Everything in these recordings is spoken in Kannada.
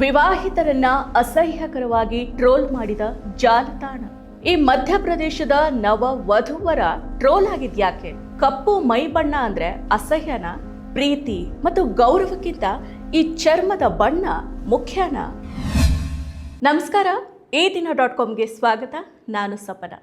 ವಿವಾಹಿತರನ್ನ ಅಸಹ್ಯಕರವಾಗಿ ಟ್ರೋಲ್ ಮಾಡಿದ ಜಾಲತಾಣ. ಈ ಮಧ್ಯಪ್ರದೇಶದ ನವ ವಧುವರ ಟ್ರೋಲ್ ಆಗಿದ್ಯಾಕೆ? ಕಪ್ಪು ಮೈ ಬಣ್ಣ ಅಂದ್ರೆ ಅಸಹ್ಯನ? ಪ್ರೀತಿ ಮತ್ತು ಗೌರವಕ್ಕಿಂತ ಈ ಚರ್ಮದ ಬಣ್ಣ ಮುಖ್ಯನಾ? ನಮಸ್ಕಾರ, ಈ ದಿನ.comಗೆ ಸ್ವಾಗತ. ನಾನು ಸಪನ.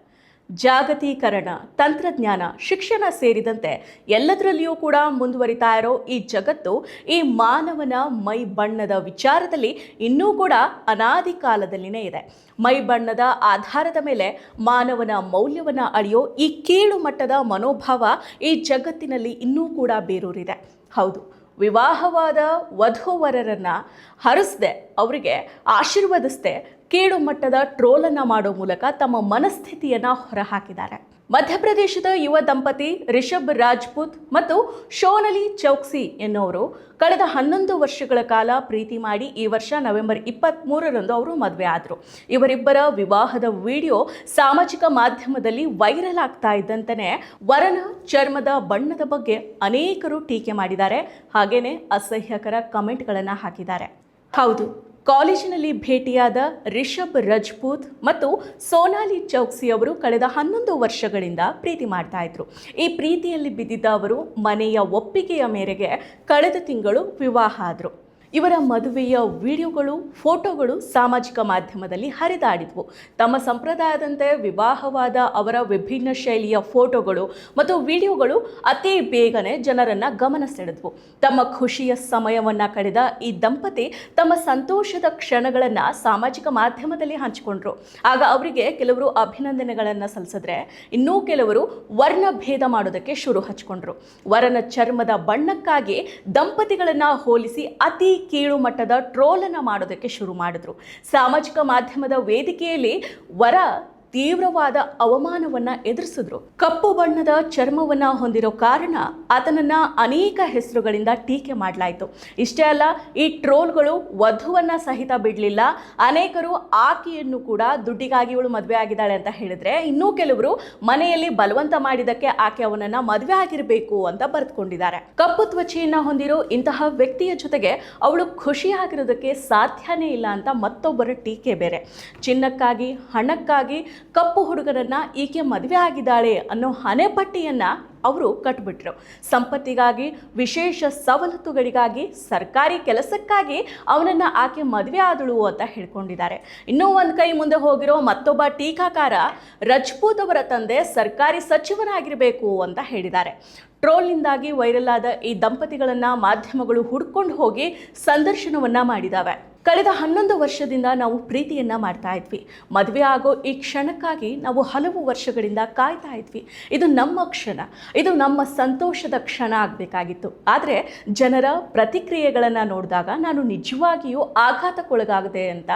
ಜಾಗತೀಕರಣ, ತಂತ್ರಜ್ಞಾನ, ಶಿಕ್ಷಣ ಸೇರಿದಂತೆ ಎಲ್ಲದರಲ್ಲಿಯೂ ಕೂಡ ಮುಂದುವರಿತಾ ಇರೋ ಈ ಜಗತ್ತು ಈ ಮಾನವನ ಮೈ ಬಣ್ಣದ ವಿಚಾರದಲ್ಲಿ ಇನ್ನೂ ಕೂಡ ಅನಾದಿ ಕಾಲದಲ್ಲಿನೇ ಇದೆ. ಮೈ ಬಣ್ಣದ ಆಧಾರದ ಮೇಲೆ ಮಾನವನ ಮೌಲ್ಯವನ್ನು ಅಳೆಯೋ ಈ ಕೀಳು ಮಟ್ಟದ ಮನೋಭಾವ ಈ ಜಗತ್ತಿನಲ್ಲಿ ಇನ್ನೂ ಕೂಡ ಬೇರೂರಿದೆ. ಹೌದು, ವಿವಾಹವಾದ ವಧುವರರನ್ನ ಹರಿಸದೆ, ಅವರಿಗೆ ಆಶೀರ್ವದಿಸದೆ ಕೀಳು ಮಟ್ಟದ ಟ್ರೋಲನ್ನು ಮಾಡೋ ಮೂಲಕ ತಮ್ಮ ಮನಸ್ಥಿತಿಯನ್ನು ಹೊರಹಾಕಿದ್ದಾರೆ. ಮಧ್ಯಪ್ರದೇಶದ ಯುವ ದಂಪತಿ ರಿಷಬ್ ರಾಜ್ಪೂತ್ ಮತ್ತು ಸೋನಾಲಿ ಚೌಕ್ಸಿ ಎನ್ನುವರು ಕಳೆದ 11 ವರ್ಷಗಳ ಕಾಲ ಪ್ರೀತಿ ಮಾಡಿ ಈ ವರ್ಷ ನವೆಂಬರ್ 23ರಂದು ಅವರು ಮದುವೆ ಆದರು. ಇವರಿಬ್ಬರ ವಿವಾಹದ ವಿಡಿಯೋ ಸಾಮಾಜಿಕ ಮಾಧ್ಯಮದಲ್ಲಿ ವೈರಲ್ ಆಗ್ತಾ ಇದ್ದಂತೆಯೇ ವರನ ಚರ್ಮದ ಬಣ್ಣದ ಬಗ್ಗೆ ಅನೇಕರು ಟೀಕೆ ಮಾಡಿದ್ದಾರೆ. ಹಾಗೇನೆ ಅಸಹ್ಯಕರ ಕಮೆಂಟ್ಗಳನ್ನು ಹಾಕಿದ್ದಾರೆ. ಹೌದು, ಕಾಲೇಜಿನಲ್ಲಿ ಭೇಟಿಯಾದ ರಿಷಬ್ ರಾಜ್ಪೂತ್ ಮತ್ತು ಸೋನಾಲಿ ಚೌಕ್ಸಿ ಅವರು ಕಳೆದ 11 ವರ್ಷಗಳಿಂದ ಪ್ರೀತಿ ಮಾಡ್ತಾ ಇದ್ರು. ಈ ಪ್ರೀತಿಯಲ್ಲಿ ಬಿದ್ದಿದ್ದ ಅವರು ಮನೆಯ ಒಪ್ಪಿಗೆಯ ಮೇರೆಗೆ ಕಳೆದ ತಿಂಗಳು ವಿವಾಹ ಆದರು. ಇವರ ಮದುವೆಯ ವಿಡಿಯೋಗಳು, ಫೋಟೋಗಳು ಸಾಮಾಜಿಕ ಮಾಧ್ಯಮದಲ್ಲಿ ಹರಿದಾಡಿದ್ವು. ತಮ್ಮ ಸಂಪ್ರದಾಯದಂತೆ ವಿವಾಹವಾದ ಅವರ ವಿಭಿನ್ನ ಶೈಲಿಯ ಫೋಟೋಗಳು ಮತ್ತು ವಿಡಿಯೋಗಳು ಅತಿ ಬೇಗನೆ ಜನರನ್ನ ಗಮನ ಸೆಳೆದ್ವು. ತಮ್ಮ ಖುಷಿಯ ಸಮಯವನ್ನ ಕಳೆದ ಈ ದಂಪತಿ ತಮ್ಮ ಸಂತೋಷದ ಕ್ಷಣಗಳನ್ನ ಸಾಮಾಜಿಕ ಮಾಧ್ಯಮದಲ್ಲಿ ಹಂಚಿಕೊಂಡ್ರು. ಆಗ ಅವರಿಗೆ ಕೆಲವರು ಅಭಿನಂದನೆಗಳನ್ನ ಸಲ್ಲಿಸಿದ್ರೆ, ಇನ್ನೂ ಕೆಲವರು ವರ್ಣ ಭೇದ ಮಾಡೋದಕ್ಕೆ ಶುರು ಹಚ್ಕೊಂಡ್ರು. ವರನ ಚರ್ಮದ ಬಣ್ಣಕ್ಕಾಗಿ ದಂಪತಿಗಳನ್ನ ಹೋಲಿಸಿ ಅತಿ ಕೀಳು ಮಟ್ಟದ ಟ್ರೋಲನ್ನು ಮಾಡೋದಕ್ಕೆ ಶುರು ಮಾಡಿದ್ರು. ಸಾಮಾಜಿಕ ಮಾಧ್ಯಮದ ವೇದಿಕೆಯಲ್ಲಿ ವರ ತೀವ್ರವಾದ ಅವಮಾನವನ್ನ ಎದುರಿಸಿದ್ರು. ಕಪ್ಪು ಬಣ್ಣದ ಚರ್ಮವನ್ನ ಹೊಂದಿರೋ ಕಾರಣ ಆತನನ್ನ ಅನೇಕ ಹೆಸರುಗಳಿಂದ ಟೀಕೆ ಮಾಡಲಾಯಿತು. ಇಷ್ಟೇ ಅಲ್ಲ, ಈ ಟ್ರೋಲ್ಗಳು ವಧುವನ್ನ ಸಹಿತ ಬಿಡಲಿಲ್ಲ. ಅನೇಕರು ಆಕೆಯನ್ನು ಕೂಡ ದುಡ್ಡಿಗಾಗಿ ಇವಳು ಮದುವೆ ಆಗಿದ್ದಾಳೆ ಅಂತ ಹೇಳಿದ್ರೆ, ಇನ್ನೂ ಕೆಲವರು ಮನೆಯಲ್ಲಿ ಬಲವಂತ ಮಾಡಿದಕ್ಕೆ ಆಕೆ ಅವನನ್ನ ಮದುವೆ ಆಗಿರಬೇಕು ಅಂತ ಬರೆದುಕೊಂಡಿದ್ದಾರೆ. ಕಪ್ಪು ತ್ವಚೆಯನ್ನ ಹೊಂದಿರೋ ಇಂತಹ ವ್ಯಕ್ತಿಯ ಜೊತೆಗೆ ಅವಳು ಖುಷಿಯಾಗಿರೋದಕ್ಕೆ ಸಾಧ್ಯನೇ ಇಲ್ಲ ಅಂತ ಮತ್ತೊಬ್ಬರ ಟೀಕೆ ಬೇರೆ. ಚಿನ್ನಕ್ಕಾಗಿ, ಹಣಕ್ಕಾಗಿ ಕಪ್ಪು ಹುಡುಗರನ್ನ ಈಕೆ ಮದುವೆ ಆಗಿದ್ದಾಳೆ ಅನ್ನೋ ಹಣೆಪಟ್ಟಿಯನ್ನ ಅವರು ಕಟ್ಬಿಟ್ರು. ಸಂಪತ್ತಿಗಾಗಿ, ವಿಶೇಷ ಸವಲತ್ತುಗಳಿಗಾಗಿ, ಸರ್ಕಾರಿ ಕೆಲಸಕ್ಕಾಗಿ ಅವನನ್ನ ಆಕೆ ಮದುವೆ ಆದಳು ಅಂತ ಹೇಳ್ಕೊಂಡಿದ್ದಾರೆ. ಇನ್ನೂ ಒಂದು ಕೈ ಮುಂದೆ ಹೋಗಿರೋ ಮತ್ತೊಬ್ಬ ಟೀಕಾಕಾರ ರಾಜ್ಪೂತ್ ಅವರ ತಂದೆ ಸರ್ಕಾರಿ ಸಚಿವನಾಗಿರಬೇಕು ಅಂತ ಹೇಳಿದ್ದಾರೆ. ಟ್ರೋಲ್ನಿಂದಾಗಿ ವೈರಲ್ ಆದ ಈ ದಂಪತಿಗಳನ್ನ ಮಾಧ್ಯಮಗಳು ಹುಡ್ಕೊಂಡು ಹೋಗಿ ಸಂದರ್ಶನವನ್ನ ಮಾಡಿದಾವೆ. ಕಳೆದ 11 ವರ್ಷದಿಂದ ನಾವು ಪ್ರೀತಿಯನ್ನ ಮಾಡ್ತಾ ಇದ್ವಿ. ಮದುವೆ ಆಗೋ ಈ ಕ್ಷಣಕ್ಕಾಗಿ ನಾವು ಹಲವು ವರ್ಷಗಳಿಂದ ಕಾಯ್ತಾ ಇದ್ವಿ. ಇದು ನಮ್ಮ ಕ್ಷಣ, ಇದು ನಮ್ಮ ಸಂತೋಷದ ಕ್ಷಣ ಆಗಬೇಕಾಗಿತ್ತು. ಆದರೆ ಜನರ ಪ್ರತಿಕ್ರಿಯೆಗಳನ್ನು ನೋಡಿದಾಗ ನಾನು ನಿಜವಾಗಿಯೂ ಆಘಾತಕ್ಕೊಳಗಾಗದೆ ಅಂತ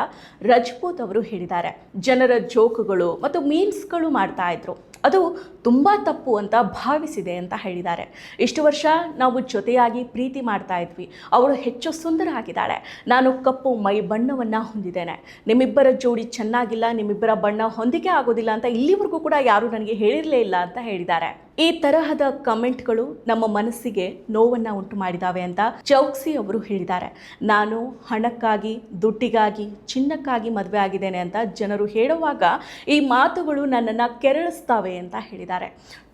ರಾಜ್ಪೂತ್ ಅವರು ಹೇಳಿದ್ದಾರೆ. ಜನರ ಜೋಕುಗಳು ಮತ್ತು ಮೀಮ್ಸ್ಗಳು ಮಾಡ್ತಾ ಇದ್ರು. ಅದು ತುಂಬ ತಪ್ಪು ಅಂತ ಭಾವಿಸಿದೆ ಅಂತ ಹೇಳಿದ್ದಾರೆ. ಇಷ್ಟು ವರ್ಷ ನಾವು ಜೊತೆಯಾಗಿ ಪ್ರೀತಿ ಮಾಡ್ತಾ ಇದ್ವಿ. ಅವಳು ಹೆಚ್ಚು ಸುಂದರ ಆಗಿದ್ದಾಳೆ. ನಾನು ಕಪ್ಪು ಮೈ ಬಣ್ಣವನ್ನು ಹೊಂದಿದ್ದೇನೆ. ನಿಮ್ಮಿಬ್ಬರ ಜೋಡಿ ಚೆನ್ನಾಗಿಲ್ಲ, ನಿಮ್ಮಿಬ್ಬರ ಬಣ್ಣ ಹೊಂದಿಕೆ ಆಗೋದಿಲ್ಲ ಅಂತ ಇಲ್ಲಿವರೆಗೂ ಕೂಡ ಯಾರೂ ನನಗೆ ಹೇಳಿರಲೇ ಇಲ್ಲ ಅಂತ ಹೇಳಿದ್ದಾರೆ. ಈ ತರಹದ ಕಮೆಂಟ್ಗಳು ನಮ್ಮ ಮನಸ್ಸಿಗೆ ನೋವನ್ನು ಉಂಟು ಮಾಡಿದಾವೆ ಅಂತ ಚೌಕ್ಸಿ ಅವರು ಹೇಳಿದ್ದಾರೆ. ನಾನು ಹಣಕ್ಕಾಗಿ, ದುಡ್ಡಿಗಾಗಿ, ಚಿನ್ನಕ್ಕಾಗಿ ಮದುವೆ ಆಗಿದ್ದೇನೆ ಅಂತ ಜನರು ಹೇಳುವಾಗ ಈ ಮಾತುಗಳು ನನ್ನನ್ನು ಕೆರಳಿಸ್ತಾವೆ ಅಂತ ಹೇಳಿದ್ದಾರೆ.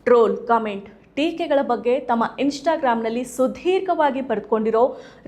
ಟ್ರೋಲ್, ಕಮೆಂಟ್, ಟೀಕೆಗಳ ಬಗ್ಗೆ ತಮ್ಮ ಇನ್ಸ್ಟಾಗ್ರಾಮ್ನಲ್ಲಿ ಸುದೀರ್ಘವಾಗಿ ಬರೆದುಕೊಂಡಿರೋ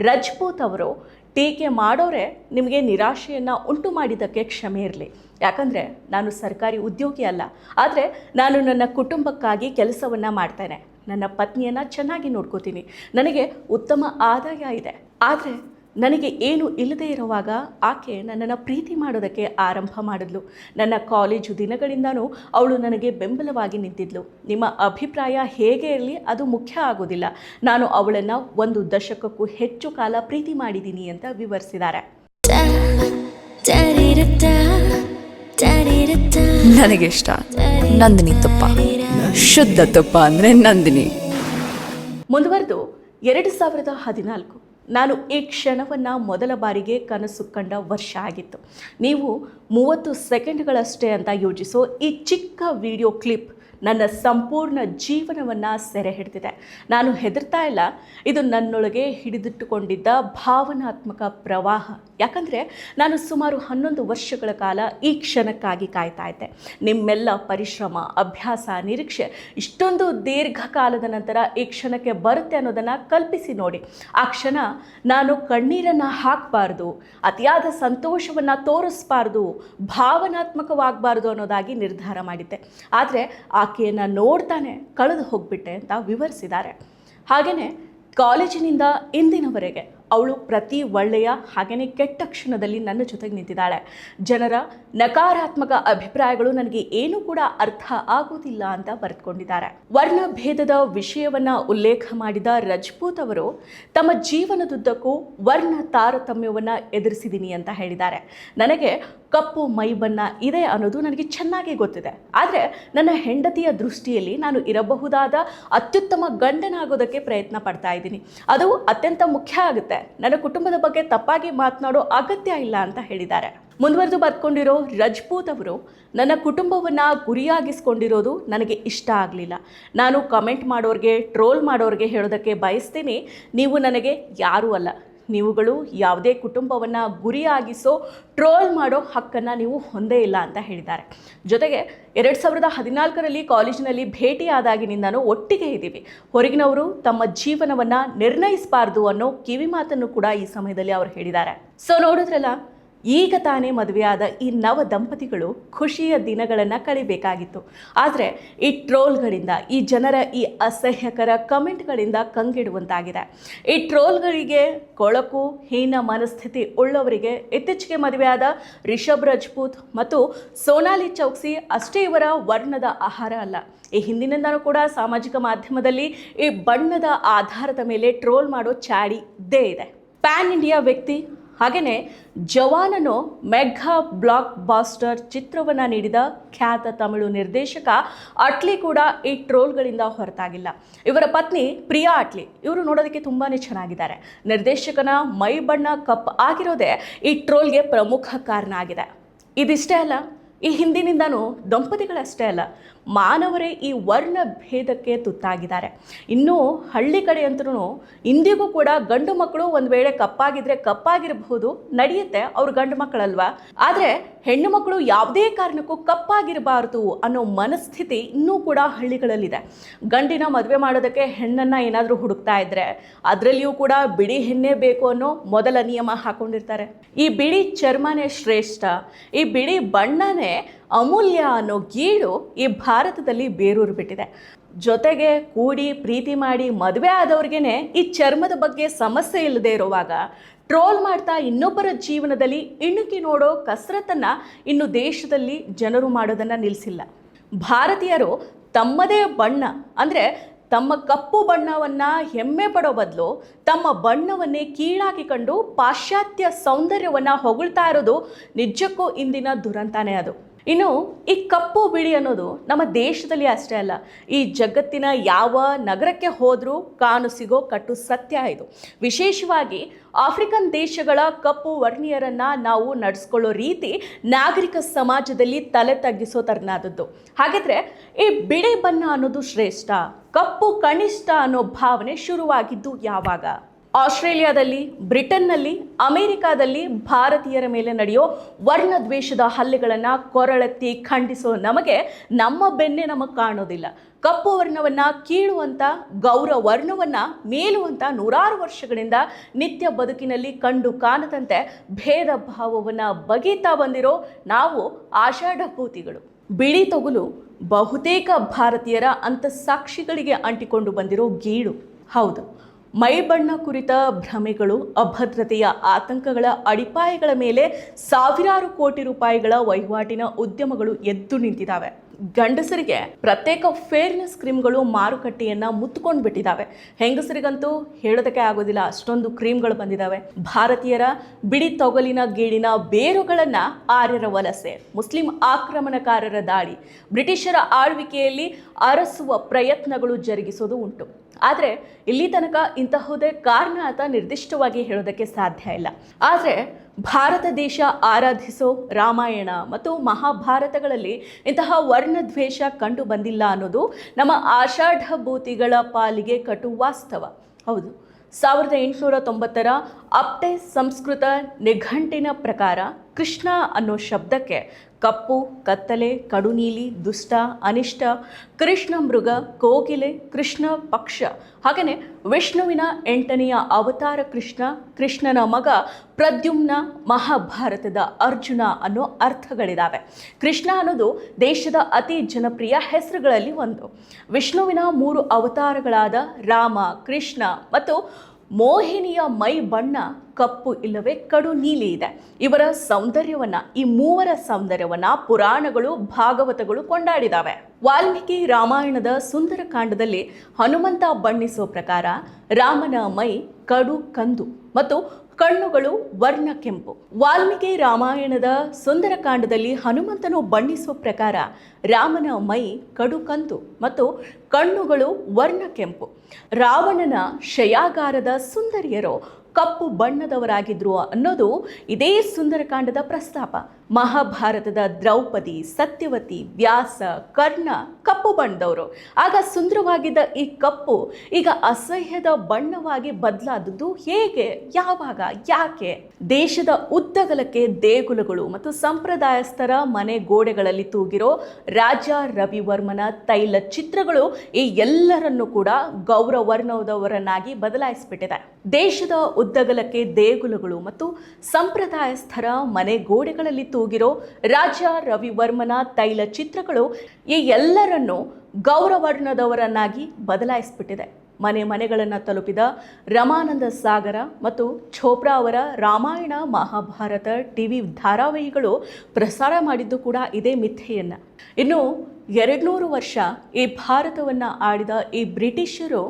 ರಾಜ್ಪೂತ್ ಅವರು, ಟೀಕೆ ಮಾಡೋರೆ ನಿಮಗೆ ನಿರಾಶೆಯನ್ನು ಉಂಟು ಮಾಡಿದ್ದಕ್ಕೆ ಕ್ಷಮೆ ಇರಲಿ. ಯಾಕಂದರೆ ನಾನು ಸರ್ಕಾರಿ ಉದ್ಯೋಗಿ ಅಲ್ಲ, ಆದರೆ ನಾನು ನನ್ನ ಕುಟುಂಬಕ್ಕಾಗಿ ಕೆಲಸವನ್ನು ಮಾಡ್ತೇನೆ. ನನ್ನ ಪತ್ನಿಯನ್ನು ಚೆನ್ನಾಗಿ ನೋಡ್ಕೋತೀನಿ. ನನಗೆ ಉತ್ತಮ ಆದಾಯ ಇದೆ. ಆದರೆ ನನಗೆ ಏನು ಇಲ್ಲದೆ ಇರುವಾಗ ಆಕೆ ನನ್ನನ್ನು ಪ್ರೀತಿ ಮಾಡೋದಕ್ಕೆ ಆರಂಭ ಮಾಡಿದ್ಲು. ನನ್ನ ಕಾಲೇಜು ದಿನಗಳಿಂದನೂ ಅವಳು ನನಗೆ ಬೆಂಬಲವಾಗಿ ನಿಂತಿದ್ಲು. ನಿಮ್ಮ ಅಭಿಪ್ರಾಯ ಹೇಗೆ ಇರಲಿ, ಅದು ಮುಖ್ಯ ಆಗೋದಿಲ್ಲ. ನಾನು ಅವಳನ್ನು 1 ದಶಕಕ್ಕೂ ಹೆಚ್ಚು ಕಾಲ ಪ್ರೀತಿ ಮಾಡಿದ್ದೀನಿ ಅಂತ ವಿವರಿಸಿದ್ದಾರೆ. ನನಗೆ ಇಷ್ಟ ನಂದಿನಿ ತುಪ್ಪ, ಶುದ್ಧ ತುಪ್ಪ ಅಂದರೆ ನಂದಿನಿ. ಮುಂದುವರೆದು 2014 ನಾನು ಈ ಕ್ಷಣವನ್ನು ಮೊದಲ ಬಾರಿಗೆ ಕನಸು ಕಂಡ ವರ್ಷ ಆಗಿತ್ತು. ನೀವು 30 ಸೆಕೆಂಡ್ಗಳಷ್ಟೇ ಅಂತ ಯೋಚಿಸೋ ಈ ಚಿಕ್ಕ ವಿಡಿಯೋ ಕ್ಲಿಪ್ ನನ್ನ ಸಂಪೂರ್ಣ ಜೀವನವನ್ನು ಸೆರೆ ಹಿಡಿದಿದೆ. ನಾನು ಹೆದರ್ತಾ ಇಲ್ಲ, ಇದು ನನ್ನೊಳಗೆ ಹಿಡಿದಿಟ್ಟುಕೊಂಡಿದ್ದ ಭಾವನಾತ್ಮಕ ಪ್ರವಾಹ. ಯಾಕಂದರೆ ನಾನು ಸುಮಾರು 11 ವರ್ಷಗಳ ಕಾಲ ಈ ಕ್ಷಣಕ್ಕಾಗಿ ಕಾಯ್ತಾ ಇದ್ದೆ. ನಿಮ್ಮೆಲ್ಲ ಪರಿಶ್ರಮ, ಅಭ್ಯಾಸ, ನಿರೀಕ್ಷೆ ಇಷ್ಟೊಂದು ದೀರ್ಘಕಾಲದ ನಂತರ ಈ ಕ್ಷಣಕ್ಕೆ ಬರುತ್ತೆ ಅನ್ನೋದನ್ನು ಕಲ್ಪಿಸಿ ನೋಡಿ. ಆ ಕ್ಷಣ ನಾನು ಕಣ್ಣೀರನ್ನು ಹಾಕಬಾರ್ದು, ಅತಿಯಾದ ಸಂತೋಷವನ್ನು ತೋರಿಸಬಾರ್ದು, ಭಾವನಾತ್ಮಕವಾಗಬಾರ್ದು ಅನ್ನೋದಾಗಿ ನಿರ್ಧಾರ ಮಾಡಿದ್ದೆ. ಆದರೆ ಆಕೆಯನ್ನು ನೋಡ್ತಾನೆ ಕಳೆದು ಹೋಗ್ಬಿಟ್ಟೆ ಅಂತ ವಿವರಿಸಿದ್ದಾರೆ. ಹಾಗೆಯೇ ಕಾಲೇಜಿನಿಂದ ಇಂದಿನವರೆಗೆ ಅವಳು ಪ್ರತಿ ಒಳ್ಳೆಯ ಹಾಗೆಯೇ ಕೆಟ್ಟ ಕ್ಷಣದಲ್ಲಿ ನನ್ನ ಜೊತೆಗೆ ನಿಂತಿದ್ದಾಳೆ. ಜನರ ನಕಾರಾತ್ಮಕ ಅಭಿಪ್ರಾಯಗಳು ನನಗೆ ಏನೂ ಕೂಡ ಅರ್ಥ ಆಗೋದಿಲ್ಲ ಅಂತ ಬರೆದುಕೊಂಡಿದ್ದಾರೆ. ವರ್ಣಭೇದದ ವಿಷಯವನ್ನ ಉಲ್ಲೇಖ ಮಾಡಿದ ರಜಪೂತ್ ಅವರು ತಮ್ಮ ಜೀವನದುದ್ದಕ್ಕೂ ವರ್ಣ ತಾರತಮ್ಯವನ್ನ ಎದುರಿಸಿದ್ದೀನಿ ಅಂತ ಹೇಳಿದ್ದಾರೆ. ನನಗೆ ಕಪ್ಪು ಮೈ ಬಣ್ಣ ಇದೆ ಅನ್ನೋದು ನನಗೆ ಚೆನ್ನಾಗಿ ಗೊತ್ತಿದೆ. ಆದರೆ ನನ್ನ ಹೆಂಡತಿಯ ದೃಷ್ಟಿಯಲ್ಲಿ ನಾನು ಇರಬಹುದಾದ ಅತ್ಯುತ್ತಮ ಗಂಡನಾಗೋದಕ್ಕೆ ಪ್ರಯತ್ನ ಪಡ್ತಾ ಇದ್ದೀನಿ. ಅದು ಅತ್ಯಂತ ಮುಖ್ಯ ಆಗುತ್ತೆ. ನನ್ನ ಕುಟುಂಬದ ಬಗ್ಗೆ ತಪ್ಪಾಗಿ ಮಾತನಾಡೋ ಅಗತ್ಯ ಇಲ್ಲ ಅಂತ ಹೇಳಿದ್ದಾರೆ. ಮುಂದುವರೆದು ಬರ್ಕೊಂಡಿರೋ ರಜಪೂತ್ ಅವರು, ನನ್ನ ಕುಟುಂಬವನ್ನು ಗುರಿಯಾಗಿಸ್ಕೊಂಡಿರೋದು ನನಗೆ ಇಷ್ಟ ಆಗಲಿಲ್ಲ. ನಾನು ಕಮೆಂಟ್ ಮಾಡೋರಿಗೆ, ಟ್ರೋಲ್ ಮಾಡೋರಿಗೆ ಹೇಳೋದಕ್ಕೆ ಬಯಸ್ತೀನಿ, ನೀವು ನನಗೆ ಯಾರೂ ಅಲ್ಲ. ನೀವುಗಳು ಯಾವುದೇ ಕುಟುಂಬವನ್ನು ಗುರಿಯಾಗಿಸೋ ಟ್ರೋಲ್ ಮಾಡೋ ಹಕ್ಕನ್ನು ನೀವು ಹೊಂದೇ ಇಲ್ಲ ಅಂತ ಹೇಳಿದ್ದಾರೆ. ಜೊತೆಗೆ 2014ರಲ್ಲಿ ಕಾಲೇಜಿನಲ್ಲಿ ಭೇಟಿಯಾದಾಗಿನಿಂದನೂ ಒಟ್ಟಿಗೆ ಇದ್ದೀವಿ. ಹೊರಗಿನವರು ತಮ್ಮ ಜೀವನವನ್ನು ನಿರ್ಣಯಿಸಬಾರ್ದು ಅನ್ನೋ ಕಿವಿ ಮಾತನ್ನು ಕೂಡ ಈ ಸಮಯದಲ್ಲಿ ಅವರು ಹೇಳಿದ್ದಾರೆ. ಸೊ ನೋಡಿದ್ರಲ್ಲ, ಈಗ ತಾನೇ ಮದುವೆಯಾದ ಈ ನವ ದಂಪತಿಗಳು ಖುಷಿಯ ದಿನಗಳನ್ನು ಕಳಿಬೇಕಾಗಿತ್ತು. ಆದರೆ ಈ ಟ್ರೋಲ್ಗಳಿಂದ, ಈ ಜನರ ಈ ಅಸಹ್ಯಕರ ಕಮೆಂಟ್ಗಳಿಂದ ಕಂಗೆಡುವಂತಾಗಿದೆ. ಈ ಟ್ರೋಲ್ಗಳಿಗೆ ಕೊಳಕು, ಹೀನ ಮನಸ್ಥಿತಿ ಉಳ್ಳವರಿಗೆ ಇತ್ತೀಚೆಗೆ ಮದುವೆಯಾದ ರಿಷಬ್ ರಜಪೂತ್ ಮತ್ತು ಸೋನಾಲಿ ಚೌಕ್ಸಿ ಅಷ್ಟೇ ಇವರ ವರ್ಣದ ಆಹಾರ ಅಲ್ಲ. ಈ ಹಿಂದಿನಿಂದನೂ ಕೂಡ ಸಾಮಾಜಿಕ ಮಾಧ್ಯಮದಲ್ಲಿ ಈ ಬಣ್ಣದ ಆಧಾರದ ಮೇಲೆ ಟ್ರೋಲ್ ಮಾಡೋ ಚಾಡಿ ಇದ್ದೇ ಇದೆ. ಪ್ಯಾನ್ ಇಂಡಿಯಾ ವ್ಯಕ್ತಿ ಹಾಗೆಯೇ ಜವಾನನು ಮೆಘಾ ಬ್ಲಾಕ್ ಬಾಸ್ಟರ್ ಚಿತ್ರವನ್ನು ನೀಡಿದ ಖ್ಯಾತ ತಮಿಳು ನಿರ್ದೇಶಕ ಅಟ್ಲಿ ಕೂಡ ಈ ಟ್ರೋಲ್ಗಳಿಂದ ಹೊರತಾಗಿಲ್ಲ. ಇವರ ಪತ್ನಿ ಪ್ರಿಯಾ ಅಟ್ಲಿ, ಇವರು ನೋಡೋದಕ್ಕೆ ತುಂಬಾ ಚೆನ್ನಾಗಿದ್ದಾರೆ. ನಿರ್ದೇಶಕನ ಮೈ ಬಣ್ಣ ಕಪ್ ಆಗಿರೋದೇ ಈ ಟ್ರೋಲ್ಗೆ ಪ್ರಮುಖ ಕಾರಣ ಆಗಿದೆ. ಇದಿಷ್ಟೇ ಅಲ್ಲ, ಈ ಹಿಂದಿನಿಂದನೂ ದಂಪತಿಗಳಷ್ಟೇ ಅಲ್ಲ, ಮಾನವರೇ ಈ ವರ್ಣ ಭೇದಕ್ಕೆ ತುತ್ತಾಗಿದ್ದಾರೆ. ಇನ್ನೂ ಹಳ್ಳಿ ಕಡೆ ಅಂತೂ ಇಂದಿಗೂ ಕೂಡ ಗಂಡು ಮಕ್ಕಳು ಒಂದು ವೇಳೆ ಕಪ್ಪಾಗಿದ್ರೆ ಕಪ್ಪಾಗಿರಬಹುದು, ನಡೆಯುತ್ತೆ, ಅವ್ರು ಗಂಡು ಮಕ್ಕಳಲ್ವಾ. ಆದರೆ ಹೆಣ್ಣು ಮಕ್ಕಳು ಯಾವುದೇ ಕಾರಣಕ್ಕೂ ಕಪ್ಪಾಗಿರಬಾರ್ದು ಅನ್ನೋ ಮನಸ್ಥಿತಿ ಇನ್ನೂ ಕೂಡ ಹಳ್ಳಿಗಳಲ್ಲಿದೆ. ಗಂಡಿನ ಮದುವೆ ಮಾಡೋದಕ್ಕೆ ಹೆಣ್ಣನ್ನು ಏನಾದರೂ ಹುಡುಕ್ತಾ ಇದ್ರೆ ಅದರಲ್ಲಿಯೂ ಕೂಡ ಬಿಳಿ ಹೆಣ್ಣೆ ಬೇಕು ಅನ್ನೋ ಮೊದಲ ನಿಯಮ ಹಾಕೊಂಡಿರ್ತಾರೆ. ಈ ಬಿಳಿ ಚರ್ಮನೇ ಶ್ರೇಷ್ಠ, ಈ ಬಿಳಿ ಬಣ್ಣನೇ ಅಮೂಲ್ಯ ಅನ್ನೋ ಗೀಳು ಈ ಭಾರತದಲ್ಲಿ ಬೇರೂರು ಬಿಟ್ಟಿದೆ. ಜೊತೆಗೆ ಕೂಡಿ ಪ್ರೀತಿ ಮಾಡಿ ಮದುವೆ ಆದವ್ರಿಗೇನೆ ಈ ಚರ್ಮದ ಬಗ್ಗೆ ಸಮಸ್ಯೆ ಇಲ್ಲದೆ ಇರುವಾಗ ಟ್ರೋಲ್ ಮಾಡ್ತಾ ಇನ್ನೊಬ್ಬರ ಜೀವನದಲ್ಲಿ ಇಣುಕಿ ನೋಡೋ ಕಸರತ್ತನ್ನು ಇನ್ನು ದೇಶದಲ್ಲಿ ಜನರು ಮಾಡೋದನ್ನು ನಿಲ್ಲಿಸಿಲ್ಲ. ಭಾರತೀಯರು ತಮ್ಮದೇ ಬಣ್ಣ ಅಂದರೆ ತಮ್ಮ ಕಪ್ಪು ಬಣ್ಣವನ್ನು ಹೆಮ್ಮೆ ಪಡೋ ಬದಲು ತಮ್ಮ ಬಣ್ಣವನ್ನೇ ಕೀಳಾಗಿ ಕಂಡು ಪಾಶ್ಚಾತ್ಯ ಸೌಂದರ್ಯವನ್ನು ಹೊಗಳ್ತಾ ಇರೋದು ನಿಜಕ್ಕೂ ಇಂದಿನ ದುರಂತನೇ ಅದು. ಇನ್ನು ಈ ಕಪ್ಪು ಬಿಳಿ ಅನ್ನೋದು ನಮ್ಮ ದೇಶದಲ್ಲಿ ಅಷ್ಟೇ ಅಲ್ಲ, ಈ ಜಗತ್ತಿನ ಯಾವ ನಗರಕ್ಕೆ ಹೋದರೂ ಕಾಣಸಿಗೋ ಕಟ್ಟು ಸತ್ಯ ಇದು. ವಿಶೇಷವಾಗಿ ಆಫ್ರಿಕನ್ ದೇಶಗಳ ಕಪ್ಪು ವರ್ಣೀಯರನ್ನು ನಾವು ನಡೆಸ್ಕೊಳ್ಳೋ ರೀತಿ ನಾಗರಿಕ ಸಮಾಜದಲ್ಲಿ ತಲೆ ತಗ್ಗಿಸೋ ತರನಾದದ್ದು. ಹಾಗಿದ್ರೆ ಈ ಬಿಳಿ ಬಣ್ಣ ಅನ್ನೋದು ಶ್ರೇಷ್ಠ, ಕಪ್ಪು ಕನಿಷ್ಠ ಅನ್ನೋ ಭಾವನೆ ಶುರುವಾಗಿದ್ದು ಯಾವಾಗ? ಆಸ್ಟ್ರೇಲಿಯಾದಲ್ಲಿ, ಬ್ರಿಟನ್ನಲ್ಲಿ, ಅಮೆರಿಕಾದಲ್ಲಿ ಭಾರತೀಯರ ಮೇಲೆ ನಡೆಯೋ ವರ್ಣದ್ವೇಷದ ಹಲ್ಲೆಗಳನ್ನು ಕೊರಳೆತ್ತಿ ಖಂಡಿಸೋ ನಮಗೆ ನಮ್ಮ ಬೆನ್ನೆ ನಮಗೆ ಕಾಣೋದಿಲ್ಲ. ಕಪ್ಪು ವರ್ಣವನ್ನು ಕೀಳುವಂಥ, ಗೌರ ವರ್ಣವನ್ನು ಮೇಲುವಂಥ ನೂರಾರು ವರ್ಷಗಳಿಂದ ನಿತ್ಯ ಬದುಕಿನಲ್ಲಿ ಕಂಡು ಕಾಣದಂತೆ ಭೇದ ಭಾವವನ್ನು ಬಗೀತಾ ಬಂದಿರೋ ನಾವು ಆಷಾಢಭೂತಿಗಳು. ಬಿಳಿ ತೊಗಲು ಬಹುತೇಕ ಭಾರತೀಯರ ಅಂತಃಸಾಕ್ಷಿಗಳಿಗೆ ಅಂಟಿಕೊಂಡು ಬಂದಿರೋ ಗೀಳು. ಹೌದು, ಮೈ ಬಣ್ಣ ಕುರಿತ ಭ್ರಮೆಗಳು, ಅಭದ್ರತೆಯ ಆತಂಕಗಳ ಅಡಿಪಾಯಗಳ ಮೇಲೆ ಸಾವಿರಾರು ಕೋಟಿ ರೂಪಾಯಿಗಳ ವಹಿವಾಟಿನ ಉದ್ಯಮಗಳು ಎದ್ದು ನಿಂತಿದ್ದಾವೆ. ಗಂಡಸರಿಗೆ ಪ್ರತ್ಯೇಕ ಫೇರ್ನೆಸ್ ಕ್ರೀಮ್ಗಳು ಮಾರುಕಟ್ಟೆಯನ್ನು ಮುತ್ತುಕೊಂಡು ಬಿಟ್ಟಿದ್ದಾವೆ. ಹೆಂಗಸರಿಗಂತೂ ಹೇಳೋದಕ್ಕೆ ಆಗೋದಿಲ್ಲ, ಅಷ್ಟೊಂದು ಕ್ರೀಮ್ಗಳು ಬಂದಿದ್ದಾವೆ. ಭಾರತೀಯರ ಬಿಳಿ ತೊಗಲಿನ ಗೀಳಿನ ಬೇರುಗಳನ್ನು ಆರ್ಯರ ವಲಸೆ, ಮುಸ್ಲಿಂ ಆಕ್ರಮಣಕಾರರ ದಾಳಿ, ಬ್ರಿಟಿಷರ ಆಳ್ವಿಕೆಯಲ್ಲಿ ಅರಸುವ ಪ್ರಯತ್ನಗಳು ಜರುಗಿಸೋದು ಉಂಟು. ಆದರೆ ಇಲ್ಲಿ ತನಕ ಇಂತಹುದೇ ಕಾರಣ ಅಂತ ನಿರ್ದಿಷ್ಟವಾಗಿ ಹೇಳೋದಕ್ಕೆ ಸಾಧ್ಯ ಇಲ್ಲ. ಆದರೆ ಭಾರತ ದೇಶ ಆರಾಧಿಸೋ ರಾಮಾಯಣ ಮತ್ತು ಮಹಾಭಾರತಗಳಲ್ಲಿ ಇಂತಹ ವರ್ಣದ್ವೇಷ ಕಂಡು ಬಂದಿಲ್ಲ ಅನ್ನೋದು ನಮ್ಮ ಆಷಾಢಭೂತಿಗಳ ಪಾಲಿಗೆ ಕಟು ವಾಸ್ತವ. ಹೌದು, 1890 ಅಪ್ಟೆ ಸಂಸ್ಕೃತ ನಿಘಂಟಿನ ಪ್ರಕಾರ ಕೃಷ್ಣ ಅನ್ನೋ ಶಬ್ದಕ್ಕೆ ಕಪ್ಪು, ಕತ್ತಲೆ, ಕಡುನೀಲಿ, ದುಷ್ಟ, ಅನಿಷ್ಟ, ಕೃಷ್ಣ ಮೃಗ, ಕೋಗಿಲೆ, ಕೃಷ್ಣ ಪಕ್ಷ, ಹಾಗೆಯೇ ವಿಷ್ಣುವಿನ 8ನೆಯ ಅವತಾರ ಕೃಷ್ಣ, ಕೃಷ್ಣನ ಮಗ ಪ್ರದ್ಯುಮ್ನ, ಮಹಾಭಾರತದ ಅರ್ಜುನ ಅನ್ನೋ ಅರ್ಥಗಳಿದ್ದಾವೆ. ಕೃಷ್ಣ ಅನ್ನೋದು ದೇಶದ ಅತಿ ಜನಪ್ರಿಯ ಹೆಸರುಗಳಲ್ಲಿ ಒಂದು. ವಿಷ್ಣುವಿನ 3 ಅವತಾರಗಳಾದ ರಾಮ, ಕೃಷ್ಣ ಮತ್ತು ಮೋಹಿನಿಯ ಮೈ ಬಣ್ಣ ಕಪ್ಪು ಇಲ್ಲವೇ ಕಡು ನೀಲಿ ಇದೆ. ಇವರ ಸೌಂದರ್ಯವನ್ನ, ಈ ಮೂವರ ಸೌಂದರ್ಯವನ್ನ ಪುರಾಣಗಳು, ಭಾಗವತಗಳು ಕೊಂಡಾಡಿದಾವೆ. ವಾಲ್ಮೀಕಿ ರಾಮಾಯಣದ ಸುಂದರಕಾಂಡದಲ್ಲಿ ಹನುಮಂತ ಬಣ್ಣಿಸೋ ಪ್ರಕಾರ ರಾಮನ ಮೈ ಕಡು ಕಂದು ಮತ್ತು ಕಣ್ಣುಗಳು ವರ್ಣ ಕೆಂಪು. ವಾಲ್ಮೀಕಿ ರಾಮಾಯಣದ ಸುಂದರಕಾಂಡದಲ್ಲಿ ಹನುಮಂತನು ಬಣ್ಣಿಸುವ ಪ್ರಕಾರ ರಾಮನ ಮೈ ಕಡು ಕಂದು ಮತ್ತು ಕಣ್ಣುಗಳು ವರ್ಣ ಕೆಂಪು. ರಾವಣನ ಶಯಾಗಾರದ ಸುಂದರಿಯರು ಕಪ್ಪು ಬಣ್ಣದವರಾಗಿದ್ರು ಅನ್ನೋದು ಇದೇ ಸುಂದರಕಾಂಡದ ಪ್ರಸ್ತಾಪ. ಮಹಾಭಾರತದ ದ್ರೌಪದಿ, ಸತ್ಯವತಿ, ವ್ಯಾಸ, ಕರ್ಣ ಕಪ್ಪು ಬಣ್ಣದವರು. ಆಗ ಸುಂದರವಾಗಿದ್ದ ಈ ಕಪ್ಪು ಈಗ ಅಸಹ್ಯದ ಬಣ್ಣವಾಗಿ ಬದಲಾದದ್ದು ಹೇಗೆ, ಯಾವಾಗ, ಯಾಕೆ? ದೇಶದ ಉದ್ದಗಲಕ್ಕೆ ದೇಗುಲಗಳು ಮತ್ತು ಸಂಪ್ರದಾಯಸ್ಥರ ಮನೆ ಗೋಡೆಗಳಲ್ಲಿ ತೂಗಿರೋ ರಾಜ ರವಿವರ್ಮನ ತೈಲ ಚಿತ್ರಗಳು ಈ ಎಲ್ಲರನ್ನೂ ಕೂಡ ಗೌರವರ್ಣದವರನ್ನಾಗಿ ಬದಲಾಯಿಸಿಬಿಟ್ಟಿದೆ. ದೇಶದ ಉದ್ದಗಲಕ್ಕೆ ದೇಗುಲಗಳು ಮತ್ತು ಸಂಪ್ರದಾಯಸ್ಥರ ಮನೆ ಗೋಡೆಗಳಲ್ಲಿ ತೂಗಿರೋ ರಾಜ ರವಿವರ್ಮನ ತೈಲ ಚಿತ್ರಗಳು ಈ ಎಲ್ಲರನ್ನೂ ಗೌರವರ್ಣದವರನ್ನಾಗಿ ಬದಲಾಯಿಸಿಬಿಟ್ಟಿದೆ. ಮನೆಗಳನ್ನು ತಲುಪಿದ ರಮಾನಂದ ಸಾಗರ ಮತ್ತು ಚೋಪ್ರಾ ಅವರ ರಾಮಾಯಣ ಮಹಾಭಾರತ ಟಿವಿ ಧಾರಾವಾಹಿಗಳು ಪ್ರಸಾರ ಮಾಡಿದ್ದು ಕೂಡ ಇದೇ ಮಿಥ್ಯೆಯನ್ನು. ಇನ್ನು 200 ವರ್ಷ ಈ ಭಾರತವನ್ನು ಆಳಿದ ಈ ಬ್ರಿಟಿಷರು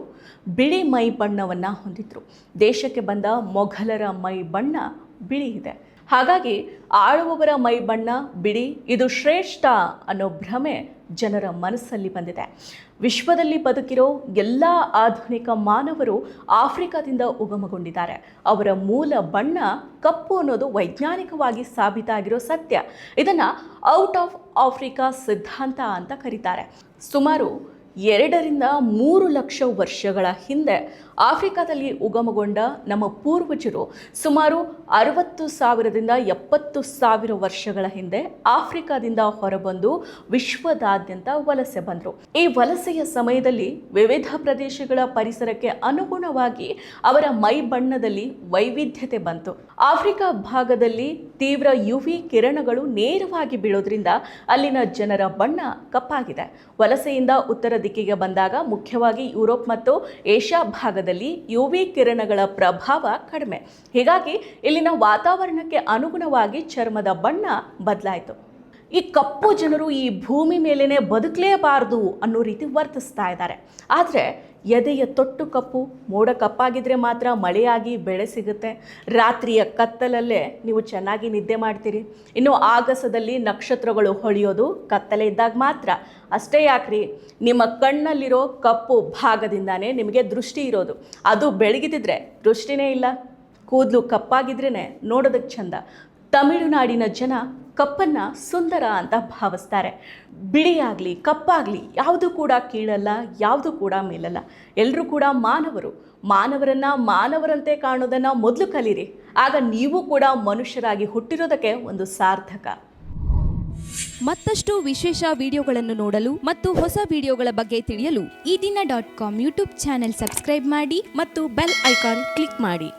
ಬಿಳಿ ಮೈ ಬಣ್ಣವನ್ನು ಹೊಂದಿದ್ರು. ದೇಶಕ್ಕೆ ಬಂದ ಮೊಘಲರ ಮೈ ಬಣ್ಣ ಬಿಳಿ ಇದೆ. ಹಾಗಾಗಿ ಆಳುವವರ ಮೈ ಬಣ್ಣ ಬಿಳಿ, ಇದು ಶ್ರೇಷ್ಠ ಅನ್ನೋ ಭ್ರಮೆ ಜನರ ಮನಸ್ಸಲ್ಲಿ ಬಂದಿದೆ. ವಿಶ್ವದಲ್ಲಿ ಬದುಕಿರೋ ಎಲ್ಲ ಆಧುನಿಕ ಮಾನವರು ಆಫ್ರಿಕಾದಿಂದ ಉಗಮಗೊಂಡಿದ್ದಾರೆ. ಅವರ ಮೂಲ ಬಣ್ಣ ಕಪ್ಪು ಅನ್ನೋದು ವೈಜ್ಞಾನಿಕವಾಗಿ ಸಾಬೀತಾಗಿರೋ ಸತ್ಯ. ಇದನ್ನು ಔಟ್ ಆಫ್ ಆಫ್ರಿಕಾ ಸಿದ್ಧಾಂತ ಅಂತ ಕರೀತಾರೆ. ಸುಮಾರು 2 ರಿಂದ 3 ಲಕ್ಷ ವರ್ಷಗಳ ಹಿಂದೆ ಆಫ್ರಿಕಾದಲ್ಲಿ ಉಗಮಗೊಂಡ ನಮ್ಮ ಪೂರ್ವಜರು ಸುಮಾರು 60,000ದಿಂದ 70,000 ವರ್ಷಗಳ ಹಿಂದೆ ಆಫ್ರಿಕಾದಿಂದ ಹೊರಬಂದು ವಿಶ್ವದಾದ್ಯಂತ ವಲಸೆ ಬಂದರು. ಈ ವಲಸೆಯ ಸಮಯದಲ್ಲಿ ವಿವಿಧ ಪ್ರದೇಶಗಳ ಪರಿಸರಕ್ಕೆ ಅನುಗುಣವಾಗಿ ಅವರ ಮೈ ಬಣ್ಣದಲ್ಲಿ ವೈವಿಧ್ಯತೆ ಬಂತು. ಆಫ್ರಿಕಾ ಭಾಗದಲ್ಲಿ ತೀವ್ರ UV ಕಿರಣಗಳು ನೇರವಾಗಿ ಬೀಳೋದ್ರಿಂದ ಅಲ್ಲಿನ ಜನರ ಬಣ್ಣ ಕಪ್ಪಾಗಿದೆ. ವಲಸೆಯಿಂದ ಉತ್ತರ ದಿಕ್ಕಿಗೆ ಬಂದಾಗ ಮುಖ್ಯವಾಗಿ ಯುರೋಪ್ ಮತ್ತು ಏಷ್ಯಾ ಭಾಗದಲ್ಲಿ UV ಕಿರಣಗಳ ಪ್ರಭಾವ ಕಡಿಮೆ. ಹೀಗಾಗಿ ಇಲ್ಲಿನ ವಾತಾವರಣಕ್ಕೆ ಅನುಗುಣವಾಗಿ ಚರ್ಮದ ಬಣ್ಣ ಬದಲಾಯಿತು. ಈ ಕಪ್ಪು ಜನರು ಈ ಭೂಮಿ ಮೇಲೇನೆ ಬದುಕಲೇಬಾರದು ಅನ್ನೋ ರೀತಿ ವರ್ತಿಸ್ತಾ ಇದ್ದಾರೆ. ಆದರೆ ಎದೆಯ ತೊಟ್ಟು ಕಪ್ಪು, ಮೋಡ ಕಪ್ಪಾಗಿದ್ರೆ ಮಾತ್ರ ಮಳೆಯಾಗಿ ಬೆಳೆ ಸಿಗುತ್ತೆ. ರಾತ್ರಿಯ ಕತ್ತಲಲ್ಲೇ ನೀವು ಚೆನ್ನಾಗಿ ನಿದ್ದೆ ಮಾಡ್ತೀರಿ. ಇನ್ನು ಆಗಸದಲ್ಲಿ ನಕ್ಷತ್ರಗಳು ಹೊಳೆಯೋದು ಕತ್ತಲೆ ಇದ್ದಾಗ ಮಾತ್ರ. ಅಷ್ಟೇ ಯಾಕ್ರಿ, ನಿಮ್ಮ ಕಣ್ಣಲ್ಲಿರೋ ಕಪ್ಪು ಭಾಗದಿಂದಾನೇ ನಿಮಗೆ ದೃಷ್ಟಿ ಇರೋದು. ಅದು ಬೆಳಗಿದ್ರೆ ದೃಷ್ಟಿನೇ ಇಲ್ಲ. ಕೂದಲು ಕಪ್ಪಾಗಿದ್ರೇ ನೋಡೋದಕ್ಕೆ ಚಂದ. ತಮಿಳುನಾಡಿನ ಜನ ಕಪ್ಪನ್ನು ಸುಂದರ ಅಂತ ಭಾವಿಸ್ತಾರೆ. ಬಿಳಿಯಾಗಲಿ ಕಪ್ಪಾಗಲಿ ಯಾವುದು ಕೂಡ ಕೀಳಲ್ಲ, ಯಾವುದು ಕೂಡ ಮೇಲಲ್ಲ. ಎಲ್ಲರೂ ಕೂಡ ಮಾನವರು. ಮಾನವರನ್ನು ಮಾನವರಂತೆ ಕಾಣೋದನ್ನು ಮೊದಲು ಕಲೀರಿ. ಆಗ ನೀವು ಕೂಡ ಮನುಷ್ಯರಾಗಿ ಹುಟ್ಟಿರೋದಕ್ಕೆ ಒಂದು ಸಾರ್ಥಕ. ಮತ್ತಷ್ಟು ವಿಶೇಷ ವಿಡಿಯೋಗಳನ್ನು ನೋಡಲು ಮತ್ತು ಹೊಸ ವಿಡಿಯೋಗಳ ಬಗ್ಗೆ ತಿಳಿಯಲು ಈ ದಿನ .com ಯೂಟ್ಯೂಬ್ ಚಾನೆಲ್ ಸಬ್ಸ್ಕ್ರೈಬ್ ಮಾಡಿ ಮತ್ತು ಬೆಲ್ ಐಕಾನ್ ಕ್ಲಿಕ್ ಮಾಡಿ.